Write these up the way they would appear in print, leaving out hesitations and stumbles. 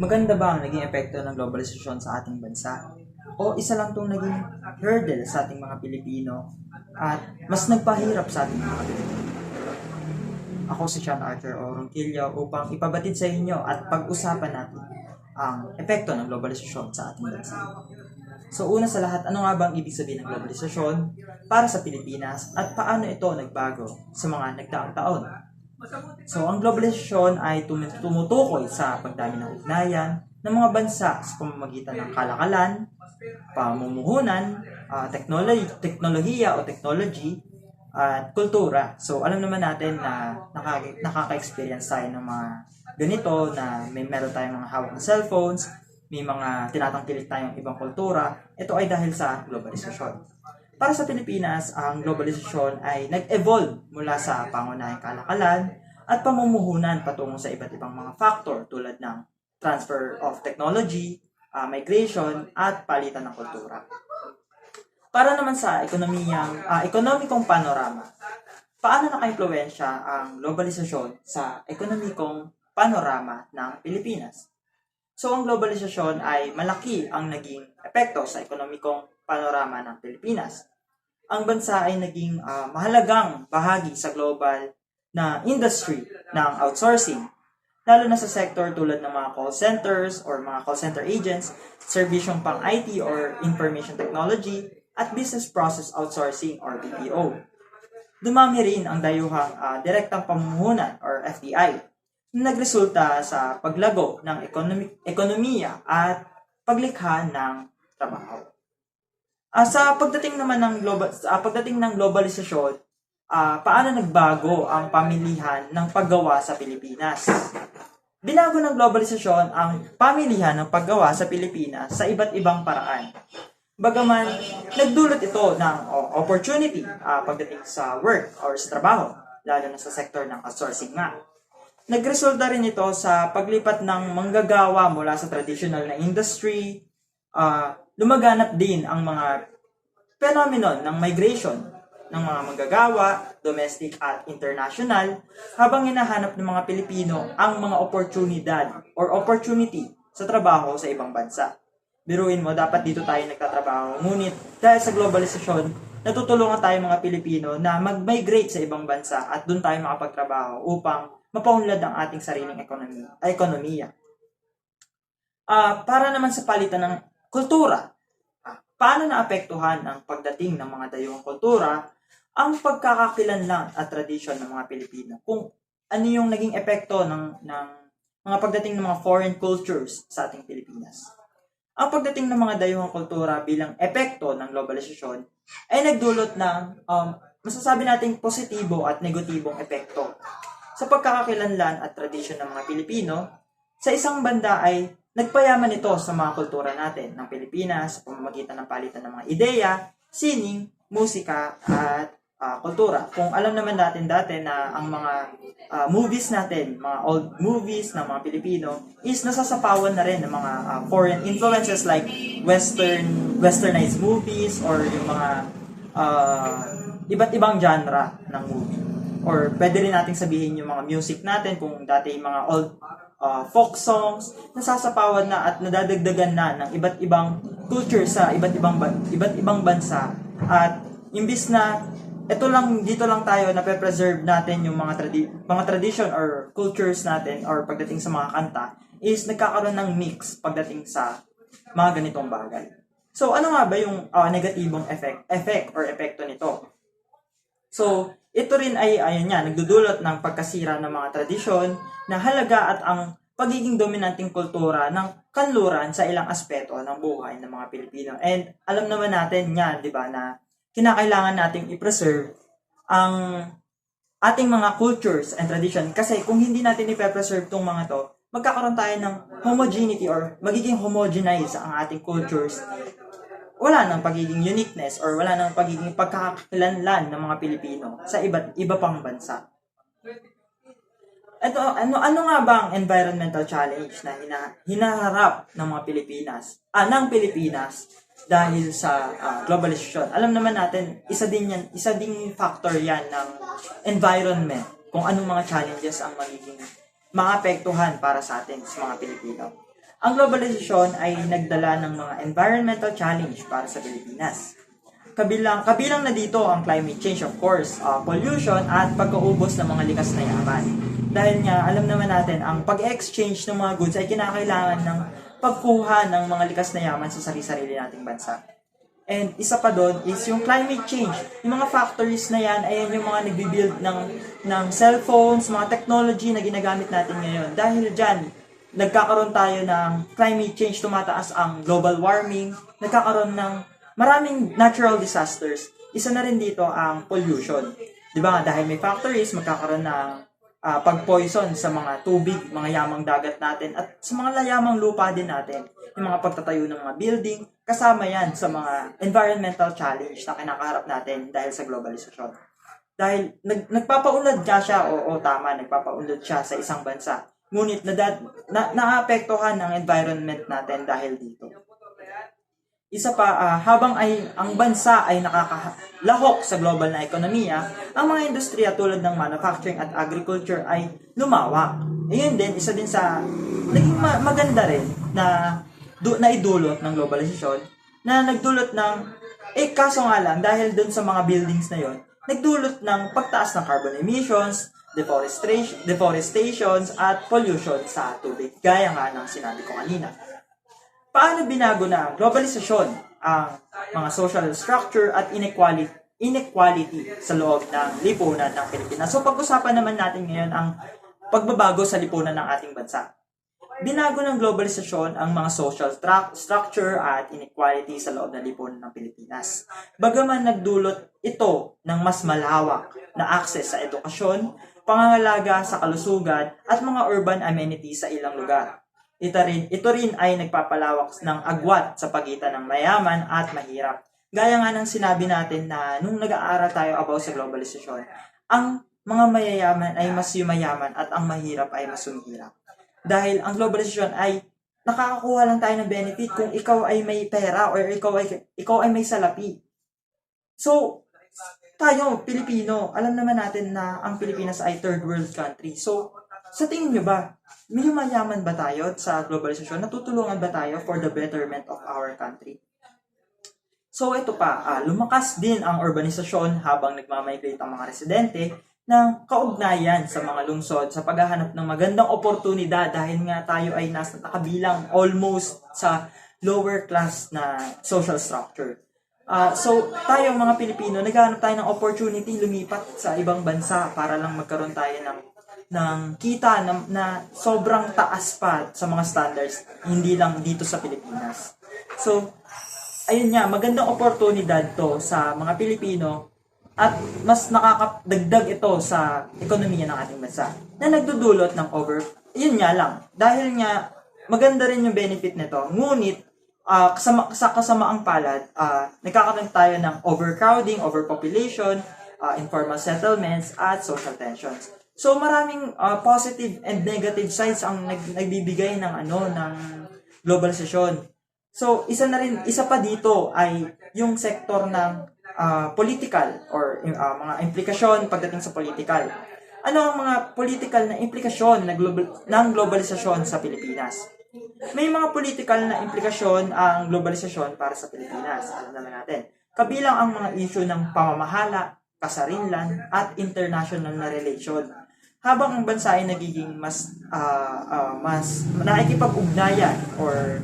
Maganda ba ang naging epekto ng globalisasyon sa ating bansa? O isa lang itong naging hurdle sa ating mga Pilipino at mas nagpahirap sa ating mga Pilipino? Ako si Sean Arthur o Ronquillo upang ipabatid sa inyo at pag-usapan natin ang epekto ng globalisasyon sa ating bansa. So una sa lahat, ano nga ba ang ibig sabihin ng globalisasyon para sa Pilipinas at paano ito nagbago sa mga nagdaang taon? So ang globalisasyon ay tumutukoy sa pagdami ng ugnayan ng mga bansa sa pamamagitan ng kalakalan, pamumuhunan, teknolohiya o technology, at kultura. So alam naman natin na nakaka-experience tayo ng mga ganito na meron tayong mga hawak na cellphones, may mga tinatangkilik tayong ibang kultura. Ito ay dahil sa globalisasyon. Para sa Pilipinas, ang globalisasyon ay nag-evolve mula sa pangunahing kalakalan at pamumuhunan patungo sa iba't ibang mga factor tulad ng transfer of technology, migration, at palitan ng kultura. Para naman sa ekonomikong panorama, paano naka-impluwensya ang globalisasyon sa ekonomikong panorama ng Pilipinas? So ang globalisasyon ay malaki ang naging epekto sa ekonomikong panorama ng Pilipinas. Ang bansa ay naging mahalagang bahagi sa global na industry ng outsourcing, lalo na sa sector tulad ng mga call centers or mga call center agents, serbisyong pang IT or information technology, at business process outsourcing or BPO. Dumami rin ang dayuhang direktang pamumuhunan or FDI na nagresulta sa paglago ng ekonomiya at paglikha ng trabaho. Sa pagdating naman ng globalisasyon, paano nagbago ang pamilihan ng paggawa sa Pilipinas? Binago ng globalisasyon ang pamilihan ng paggawa sa Pilipinas sa iba't ibang paraan. Bagaman, nagdulot ito ng opportunity pagdating sa work or sa trabaho, lalo na sa sektor ng outsourcing nga. Nagresulta rin ito sa paglipat ng manggagawa mula sa traditional na industry. Lumaganap din ang mga phenomenon ng migration ng mga manggagawa, domestic at international, habang hinahanap ng mga Pilipino ang mga opportunity sa trabaho sa ibang bansa. Biruin mo, dapat dito tayo nagtatrabaho. Ngunit dahil sa globalisasyon, natutulungan tayo mga Pilipino na mag-migrate sa ibang bansa at doon tayo makapagtrabaho upang mapaunlad ang ating sariling ekonomiya. Para naman sa palitan ng kultura, paano naapektuhan ang pagdating ng mga dayuhang kultura ang pagkakakilanlan at tradisyon ng mga Pilipino? Kung ano yung naging epekto ng mga pagdating ng mga foreign cultures sa ating Pilipinas. Ang pagdating ng mga dayuhang kultura bilang epekto ng globalisasyon ay nagdulot ng masasabi nating positibo at negatibong epekto sa pagkakakilanlan at tradisyon ng mga Pilipino. Sa isang banda ay nagpayaman ito sa mga kultura natin ng Pilipinas sa pamamagitan ng palitan ng mga ideya, sining, musika at kultura. Kung alam naman natin dati na ang mga movies natin, mga old movies ng mga Pilipino is nasasapawan na rin ng mga foreign influences like westernized movies or yung mga iba't ibang genre ng movie. Or pwede rin nating sabihin yung mga music natin, kung dati yung mga old folk songs, nasasapawan na at nadadagdagan na ng iba't ibang culture sa iba't ibang bansa. At imbis na dito lang tayo na preserve natin yung mga tradition or cultures natin or pagdating sa mga kanta, is nagkakaroon ng mix pagdating sa mga ganitong bagay. So ano nga ba yung negatibong effect or epekto nito? So ito rin ay nagdudulot ng pagkasira ng mga tradisyon na halaga at ang pagiging dominanteng kultura ng kanluran sa ilang aspeto ng buhay ng mga Pilipino. And alam naman natin yan, di ba, na kinakailangan nating i-preserve ang ating mga cultures and tradition. Kasi kung hindi natin i-preserve itong mga to, magkakaroon tayo ng homogeneity or magiging homogenize ang ating cultures. Wala nang pagiging uniqueness or wala nang pagiging pagkakakilanlan ng mga Pilipino sa iba pang bansa. Ano nga ba ang environmental challenge na hinaharap ng mga Pilipinas dahil sa globalisasyon? Alam naman natin, isa ding factor yan ng environment, kung anong mga challenges ang magiging maapektuhan para sa atin sa mga Pilipino. Ang globalisasyon ay nagdala ng mga environmental challenge para sa Pilipinas. Kabilang na dito ang climate change, of course, pollution at pagkaubos ng mga likas na yaman. Dahil nga, alam naman natin, ang pag-exchange ng mga goods ay kinakailangan ng pagkuha ng mga likas na yaman sa sarili-sarili nating bansa. And isa pa doon is yung climate change. Yung mga factories na yan, ayan yung mga nagbibuild ng cellphones, mga technology na ginagamit natin ngayon. Dahil dyan, nagkakaroon tayo ng climate change, tumataas ang global warming, nagkakaroon ng maraming natural disasters. Isa na rin dito ang pollution. Diba? Dahil may factories, magkakaroon ng pag-poison sa mga tubig, mga yamang dagat natin, at sa mga layamang lupa din natin. Yung mga pagtatayo ng mga building, kasama yan sa mga environmental challenge na kinakaharap natin dahil sa globalisasyon. Dahil nagpapaunlad nga siya, o tama, nagpapaunlad siya sa isang bansa. Ngunit naapektuhan ang environment natin dahil dito. Isa pa, habang ang bansa ay nakakalahok sa global na ekonomiya, ang mga industriya tulad ng manufacturing at agriculture ay lumawak. Ayun din, isa din sa naging maganda rin na idulot ng globalisasyon, na nagdulot ng, kaso nga lang, dahil dun sa mga buildings na yon, nagdulot ng pagtaas ng carbon emissions, deforestations, at pollution sa tubig, gaya nga ng sinabi ko kanina. Paano binago na globalisasyon ang mga social structure at inequality sa loob ng lipunan ng Pilipinas? So pag-usapan naman natin ngayon ang pagbabago sa lipunan ng ating bansa. Binago ng globalisasyon ang mga social structure at inequality sa loob ng lipunan ng Pilipinas. Bagaman nagdulot ito ng mas malawak na access sa edukasyon, pangangalaga sa kalusugan at mga urban amenities sa ilang lugar. Ito rin ay nagpapalawak ng agwat sa pagitan ng mayaman at mahirap. Gaya nga ng sinabi natin na nung nag-aaral tayo about sa globalisasyon, ang mga mayayaman ay mas yumayaman at ang mahirap ay mas humihirap. Dahil ang globalisasyon ay nakakakuha lang tayo ng benefit kung ikaw ay may pera or ikaw ay may salapi. So, tayo, Pilipino, alam naman natin na ang Pilipinas ay third world country. So, sa tingin nyo ba, may mayaman ba tayo sa globalisasyon? Natutulungan ba tayo for the betterment of our country? So ito pa, lumakas din ang urbanisasyon habang nagmamigrate ang mga residente ng kaugnayan sa mga lungsod sa paghahanap ng magandang oportunidad dahil nga tayo ay nakabilang almost sa lower class na social structure. So tayo mga Pilipino, naghahanap tayo ng opportunity lumipat sa ibang bansa para lang magkaroon tayo ng kita na sobrang taas pa sa mga standards, hindi lang dito sa Pilipinas. So, ayun nga, magandang oportunidad to sa mga Pilipino at mas nakakadagdag ito sa ekonomiya ng ating bansa na nagdudulot ng yun nga lang, dahil nga maganda rin yung benefit nito, ngunit sa kasamaang palad, nagkakaroon tayo ng overcrowding, overpopulation, informal settlements, at social tensions. So maraming positive and negative sides ang nagbibigay ng globalisasyon. So isa pa dito ay yung sektor ng political or mga implikasyon pagdating sa political. Ano ang mga political na implikasyon ng globalisasyon sa Pilipinas? May mga political na implikasyon ang globalisasyon para sa Pilipinas. Alam naman natin. Kabilang ang mga issue ng pamamahala, kasarinlan, at international na relation. Habang ang bansa ay nagiging mas nakikipag-ugnayan or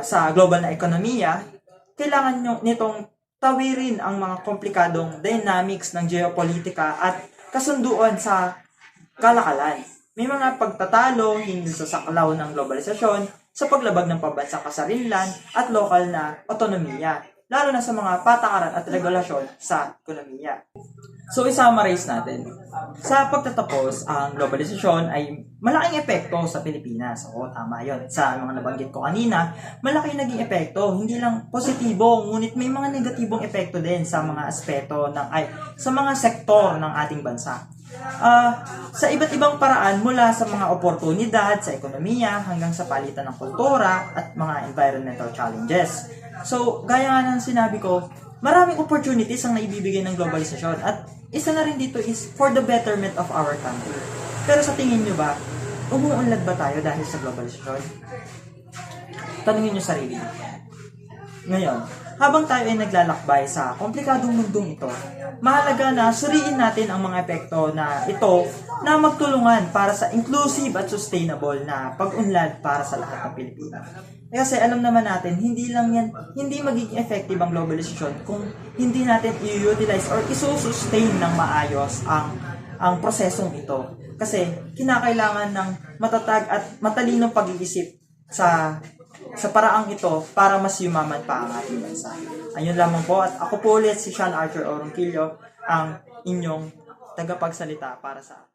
sa global na ekonomiya, kailangan nitong tawirin ang mga komplikadong dynamics ng geopolitika at kasunduan sa kalakalan. May mga pagtatalo hinggil sa saklaw ng globalisasyon sa paglabag ng pambansang kasarinlan at lokal na otonomiya, lalo na sa mga patakaran at regulasyon sa ekonomiya. So, i-summarize natin. Sa pagtatapos, ang globalisasyon ay malaking epekto sa Pilipinas. Oo, tama yun. Sa mga nabanggit ko kanina, malaki naging epekto. Hindi lang positibo, ngunit may mga negatibong epekto din sa mga aspeto sa mga sektor ng ating bansa. Sa iba't ibang paraan mula sa mga oportunidad sa ekonomiya hanggang sa palitan ng kultura at mga environmental challenges. So, gaya nga ng sinabi ko, maraming opportunities ang naibibigay ng globalisasyon at isa na rin dito is for the betterment of our country. Pero sa tingin nyo ba, umuunlad ba tayo dahil sa globalisasyon? Tanungin niyo sarili niyo. Ngayon, habang tayo ay naglalakbay sa komplikadong mundong ito, mahalaga na suriin natin ang mga epekto na ito na magtulungan para sa inclusive at sustainable na pag-unlad para sa lahat ng Pilipino. Kasi alam naman natin, hindi magiging effective ang globalization kung hindi natin i-utilize or i-sustain ng maayos ang prosesong ito. Kasi kinakailangan ng matatag at matalinong pag-iisip sa paraang ito para mas yumaman pa ang ating bansa. Ayun lamang po, at ako po ulit si Sean Arthur Oronquillo, ang inyong tagapagsalita para sa